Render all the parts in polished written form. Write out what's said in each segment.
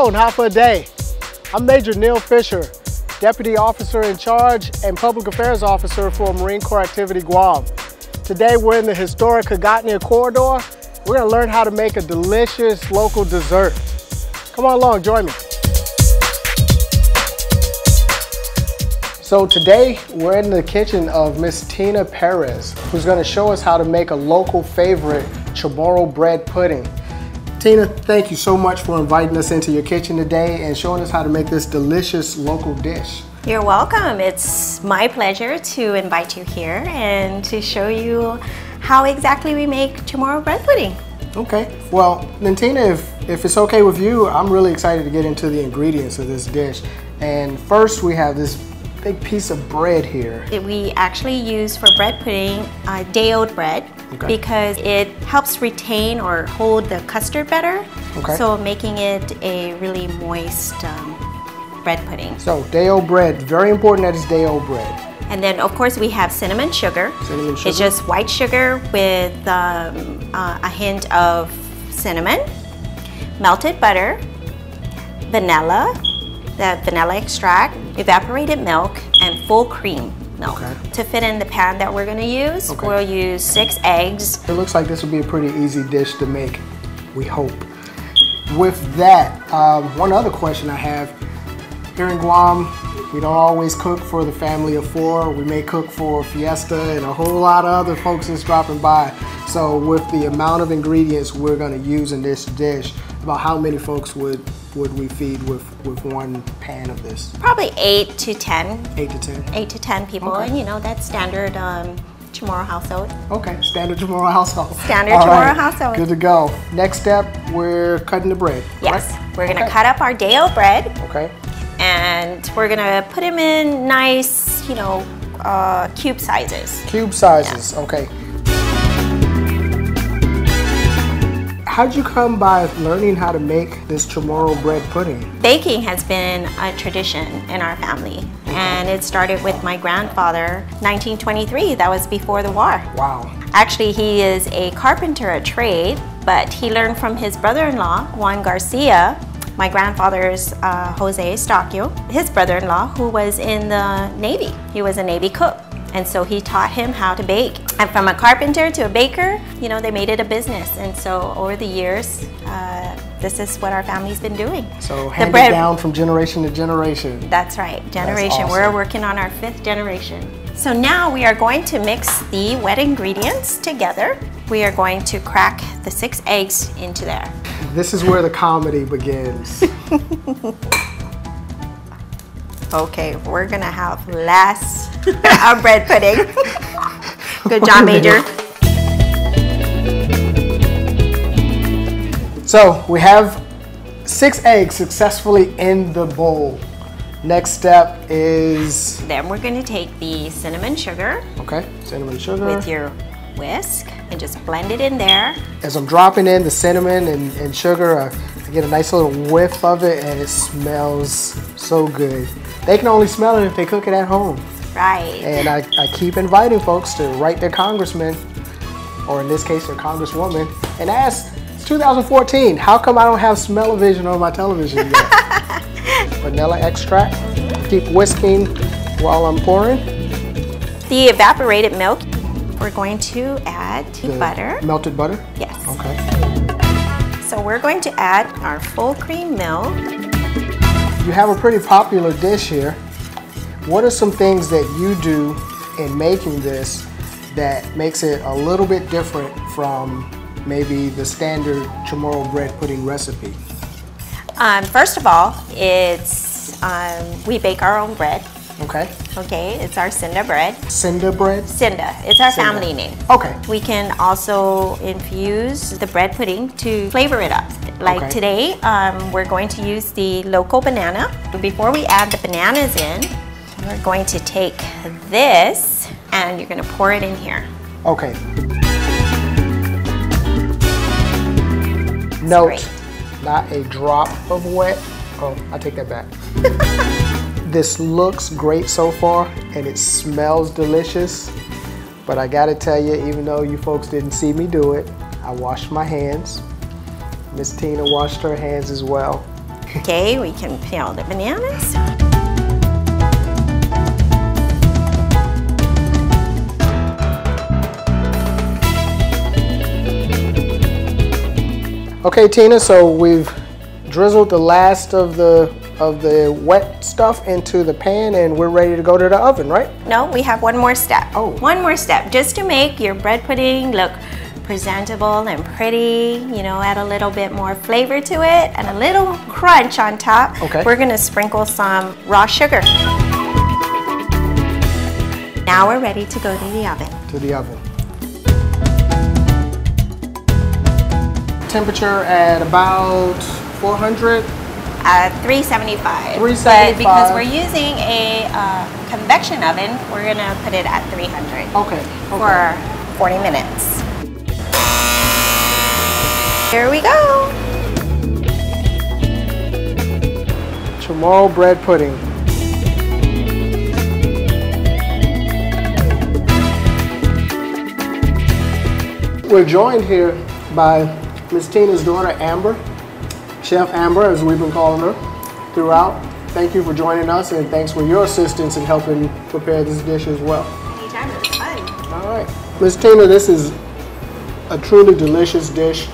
Hello and how for a day. I'm Major Neil Fisher, Deputy Officer in Charge and Public Affairs Officer for Marine Corps Activity Guam. Today we're in the historic Hagatnia Corridor. We're going to learn how to make a delicious local dessert. Come on along, join me. So today we're in the kitchen of Miss Tina Perez, who's going to show us how to make a local favorite Chamorro bread pudding. Tina, thank you so much for inviting us into your kitchen today and showing us how to make this delicious local dish. You're welcome. It's my pleasure to invite you here and to show you how exactly we make Chamorro bread pudding. Okay, well then Tina, if it's okay with you, I'm really excited to get into the ingredients of this dish. And first we have this big piece of bread here. We actually use for bread pudding day-old bread. Okay. Because it helps retain or hold the custard better, okay. So making it a really moist bread pudding. So day-old bread, very important that it's day-old bread. And then of course we have cinnamon sugar. Cinnamon sugar. It's just white sugar with a hint of cinnamon, melted butter, vanilla, the vanilla extract, evaporated milk, and full cream milk. Okay. To fit in the pan that we're going to use, okay. We'll use 6 eggs. It looks like this will be a pretty easy dish to make, we hope. With that, one other question I have. Here in Guam, we don't always cook for the family of 4. We may cook for Fiesta and a whole lot of other folks that's dropping by. So with the amount of ingredients we're going to use in this dish, about how many folks would we feed with one pan of this? Probably 8 to 10. 8 to 10? 8 to 10 people, okay. And you know, that's standard Chamorro household. Okay, standard Chamorro household. Standard Chamorro household. Good to go. Next step, we're cutting the bread. Yes, right? We're gonna cut up our day-old bread. Okay. And we're gonna put them in nice, you know, cube sizes. Cube sizes, yeah. Okay. How'd you come by learning how to make this Chamorro bread pudding? Baking has been a tradition in our family. Okay. And it started with my grandfather, 1923. That was before the war. Wow. Actually, he is a carpenter at trade, but he learned from his brother-in-law, Juan Garcia, my grandfather's Jose Estacio, his brother-in-law, who was in the Navy. He was a Navy cook. And so he taught him how to bake. And from a carpenter to a baker, you know, they made it a business. And so over the years, this is what our family's been doing. So handed down from generation to generation. That's right, generation. That's awesome. We're working on our 5th generation. So now we are going to mix the wet ingredients together. We are going to crack the 6 eggs into there. This is where the comedy begins. Okay, we're gonna have less our bread pudding. Good job, Major. So we have 6 eggs successfully in the bowl. Next step is... Then we're gonna take the cinnamon sugar. Okay, cinnamon sugar. With your whisk and just blend it in there. As I'm dropping in the cinnamon and sugar, I get a nice little whiff of it and it smells so good. They can only smell it if they cook it at home. Right. And I keep inviting folks to write their congressman, or in this case, their congresswoman, and ask, it's 2014, how come I don't have smell-o-vision on my television yet? Vanilla extract. Keep whisking while I'm pouring. The evaporated milk, we're going to add to butter. Melted butter? Yes. Okay. So we're going to add our full cream milk. You have a pretty popular dish here. What are some things that you do in making this that makes it a little bit different from maybe the standard Chamorro bread pudding recipe? First of all, it's we bake our own bread. Okay. Okay, it's our Cinda bread. Cinda bread? Cinda. It's our family name. Okay. We can also infuse the bread pudding to flavor it up. Like today, we're going to use the local banana. Before we add the bananas in, we're going to take this and you're going to pour it in here. Okay. Note, not a drop of wet. Oh, I take that back. This looks great so far and it smells delicious, but I gotta tell you, even though you folks didn't see me do it, I washed my hands. Miss Tina washed her hands as well. Okay, we can peel the bananas. Okay, Tina, so we've drizzled the last of the wet stuff into the pan and we're ready to go to the oven, right? No, we have one more step. Oh. One more step, just to make your bread pudding look presentable and pretty, you know, add a little bit more flavor to it and a little crunch on top. Okay. We're gonna sprinkle some raw sugar. Now we're ready to go to the oven. To the oven. Temperature at about 400? 375. 375. But because we're using a convection oven, we're gonna put it at 300. Okay. For 40 minutes. Here we go. Chamorro bread pudding. We're joined here by Miss Tina's daughter, Amber, Chef Amber, as we've been calling her throughout. Thank you for joining us, and thanks for your assistance in helping prepare this dish as well. Anytime, it was fun. All right. Miss Tina, this is a truly delicious dish.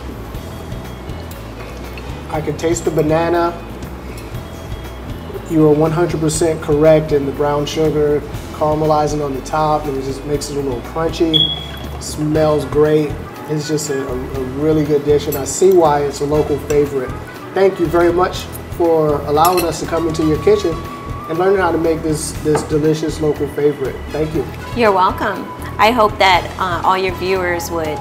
I can taste the banana. You are 100% correct in the brown sugar caramelizing on the top, and it just makes it a little crunchy. Smells great. It's just a really good dish, and I see why it's a local favorite. Thank you very much for allowing us to come into your kitchen and learn how to make this delicious local favorite. Thank you. You're welcome. I hope that all your viewers would,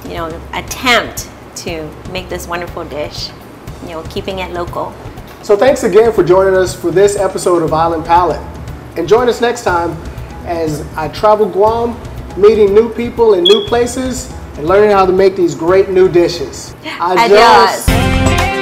you know, attempt to make this wonderful dish, you know, keeping it local. So thanks again for joining us for this episode of Island Palate. And join us next time as I travel Guam, meeting new people in new places and learning how to make these great new dishes. Adios.